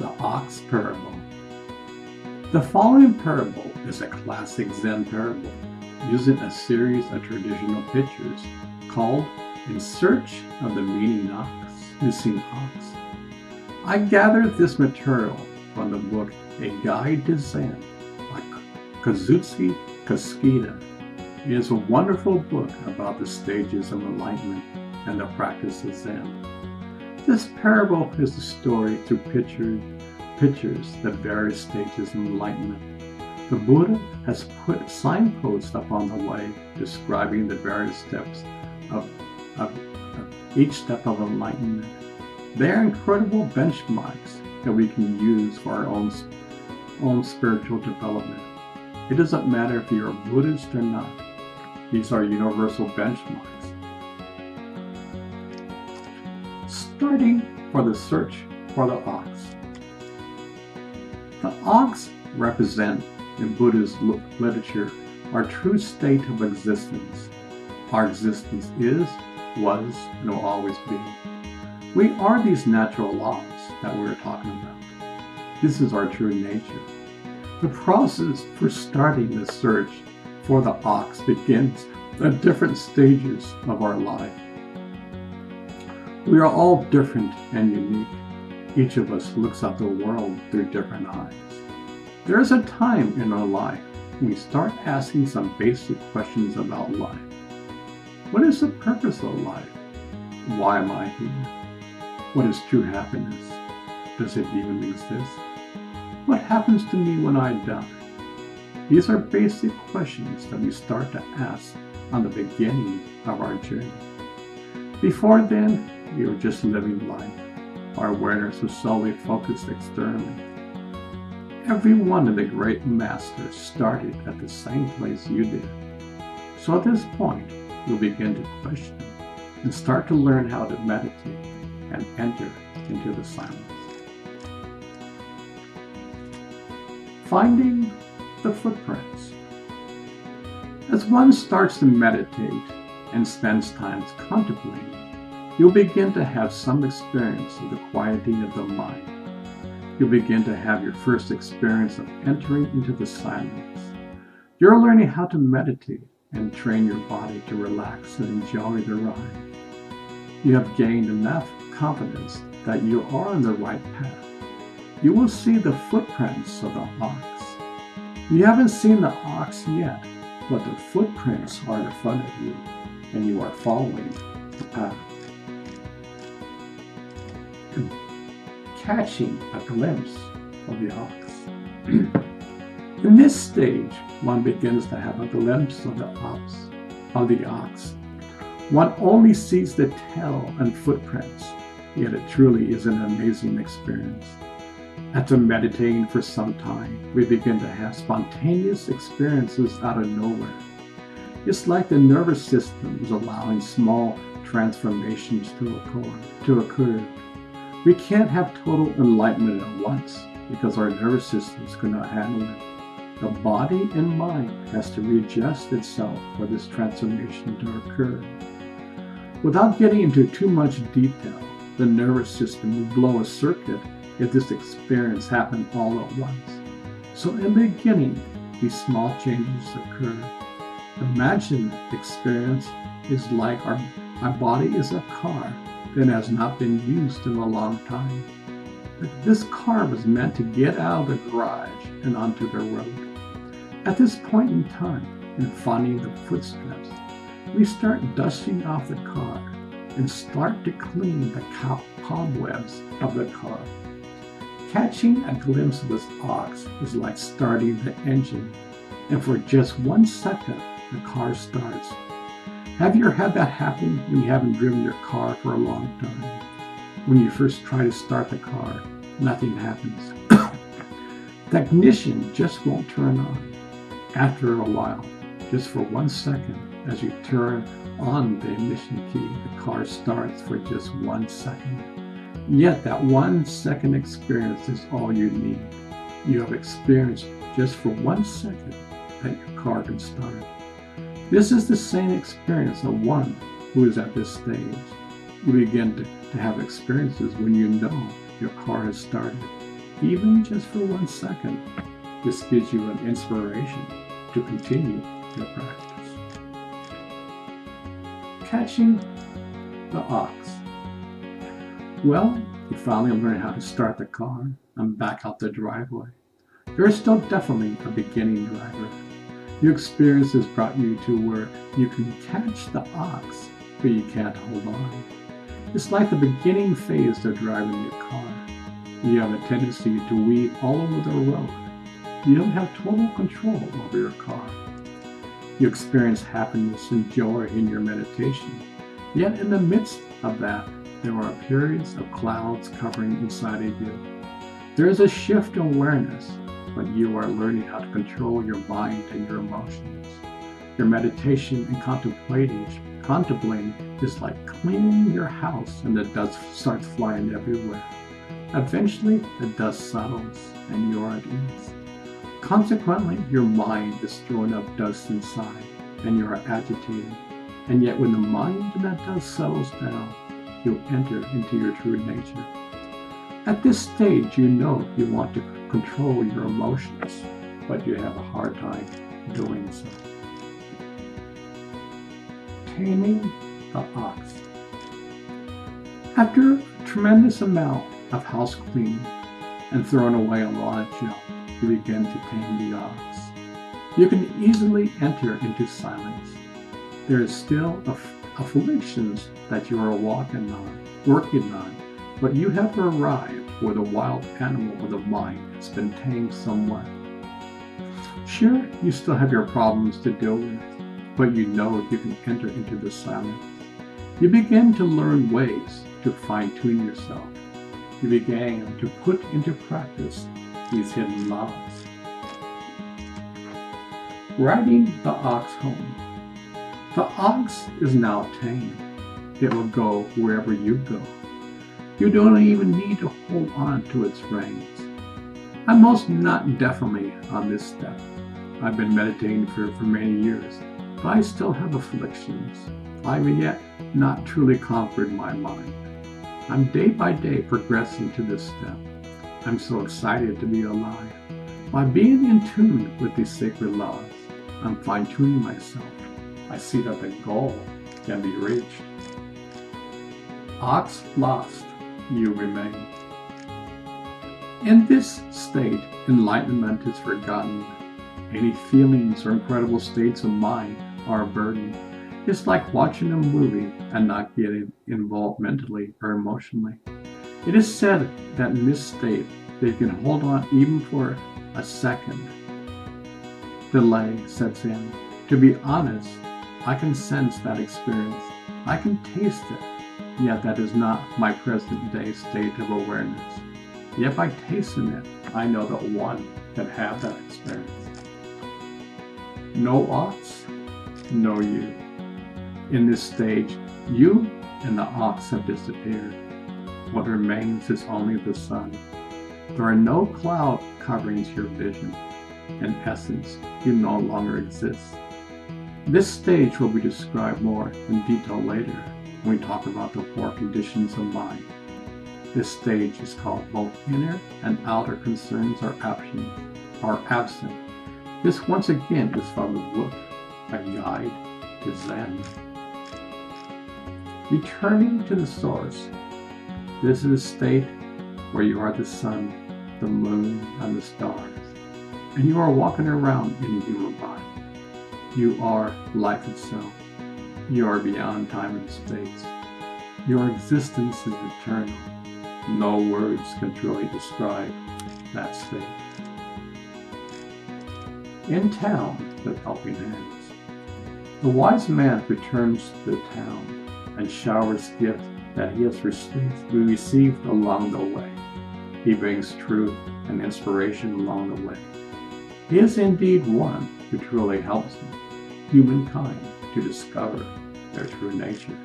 The Ox Parable. The following parable is a classic Zen parable using a series of traditional pictures called In Search of the Missing Ox. I gathered this material from the book A Guide to Zen by Kazuki Kasuda. It is a wonderful book about the stages of enlightenment and the practice of Zen. This parable is the story through pictures the various stages of enlightenment. The Buddha has put signposts up on the way describing the various steps of each step of enlightenment. They are incredible benchmarks that we can use for our own spiritual development. It doesn't matter if you're a Buddhist or not. These are universal benchmarks. Starting for the search for the ox. The ox represent in Buddhist literature our true state of existence. Our existence is, was, and will always be. We are these natural laws that we're talking about. This is our true nature. The process for starting the search for the ox begins at different stages of our life. We are all different and unique. Each of us looks at the world through different eyes. There is a time in our life when we start asking some basic questions about life. What is the purpose of life? Why am I here? What is true happiness? Does it even exist? What happens to me when I die? These are basic questions that we start to ask on the beginning of our journey. Before then, we were just living life. Our awareness was solely focused externally. Every one of the great masters started at the same place you did. So at this point, you'll begin to question and start to learn how to meditate and enter into the silence. Finding the footprints. As one starts to meditate and spends time contemplating, you'll begin to have some experience of the quieting of the mind. You'll begin to have your first experience of entering into the silence. You're learning how to meditate and train your body to relax and enjoy the ride. You have gained enough confidence that you are on the right path. You will see the footprints of the ox. You haven't seen the ox yet, but the footprints are in front of you, and you are following the path. Catching a glimpse of the ox. In this stage, one begins to have a glimpse of the ox. One only sees the tail and footprints, yet it truly is an amazing experience. After meditating for some time, we begin to have spontaneous experiences out of nowhere. It's like the nervous system is allowing small transformations to occur. We can't have total enlightenment at once because our nervous systems cannot handle it. The body and mind has to readjust itself for this transformation to occur. Without getting into too much detail, the nervous system will blow a circuit if this experience happened all at once. So in the beginning, these small changes occur. Imagine the experience is like our body is a car that has not been used in a long time. This car was meant to get out of the garage and onto the road. At this point in time, in finding the footsteps, we start dusting off the car and start to clean the cobwebs of the car. Catching a glimpse of this ox is like starting the engine, and for just 1 second, the car starts. Have you ever had that happen when you haven't driven your car for a long time? When you first try to start the car, nothing happens. The ignition just won't turn on. After a while, just for 1 second, as you turn on the ignition key, the car starts for just 1 second. Yet that 1 second experience is all you need. You have experienced just for 1 second that your car can start. This is the same experience of one who is at this stage. You begin to have experiences when you know your car has started. even just for 1 second. This gives you an inspiration to continue your practice. Catching the ox. Well, you finally learn how to start the car and back out the driveway. You're still definitely a beginning driver. Your experience has brought you to where you can catch the ox, but you can't hold on. It's like the beginning phase of driving your car. You have a tendency to weave all over the road. You don't have total control over your car. You experience happiness and joy in your meditation. Yet in the midst of that, there are periods of clouds covering inside of you. There is a shift in awareness, but you are learning how to control your mind and your emotions. Your meditation and contemplating is like cleaning your house, and the dust starts flying everywhere. Eventually, the dust settles and you're at ease. Consequently, your mind is throwing up dust inside and you are agitated. And yet when the mind and that dust settles down, you'll enter into your true nature. At this stage, you know you want to control your emotions, but you have a hard time doing so. Taming the ox. After a tremendous amount of house cleaning and throwing away a lot of junk, you begin to tame the ox. You can easily enter into silence. There is still afflictions that you are working on, but you have arrived where the wild animal of the mind has been tamed somewhat. Sure, you still have your problems to deal with, but you know you can enter into the silence. You begin to learn ways to fine-tune yourself. You began to put into practice these hidden laws. Riding the ox home. The ox is now tamed. It will go wherever you go. You don't even need to hold on to its reins. I'm most not definitely on this step. I've been meditating for many years, but I still have afflictions. I've yet not truly conquered my mind. I'm day by day progressing to this step. I'm so excited to be alive. By being in tune with these sacred laws, I'm fine-tuning myself. I see that the goal can be reached. Ox lost, you remain. In this state, enlightenment is forgotten. Any feelings or incredible states of mind are a burden. It's like watching a movie and not getting involved mentally or emotionally. It is said that in this state, they can hold on even for a second. Delay sets in. To be honest, I can sense that experience. I can taste it, yet that is not my present day state of awareness. Yet by tasting it, I know that one can have that experience. No ox, no you. In this stage, you and the ox have disappeared. What remains is only the sun. There are no cloud coverings your vision. In essence, you no longer exist. This stage will be described more in detail later when we talk about the 4 conditions of mind. This stage is called both inner and outer concerns are absent. This once again is from the book, A Guide to Zen. Returning to the source. This is a state where you are the sun, the moon, and the stars, and you are walking around in a human body. You are life itself. You are beyond time and space. Your existence is eternal. No words can truly describe that state. In town with helping hands. The wise man returns to the town and showers gifts that he has received along the way. He brings truth and inspiration along the way. He is indeed one who truly helps humankind to discover their true nature.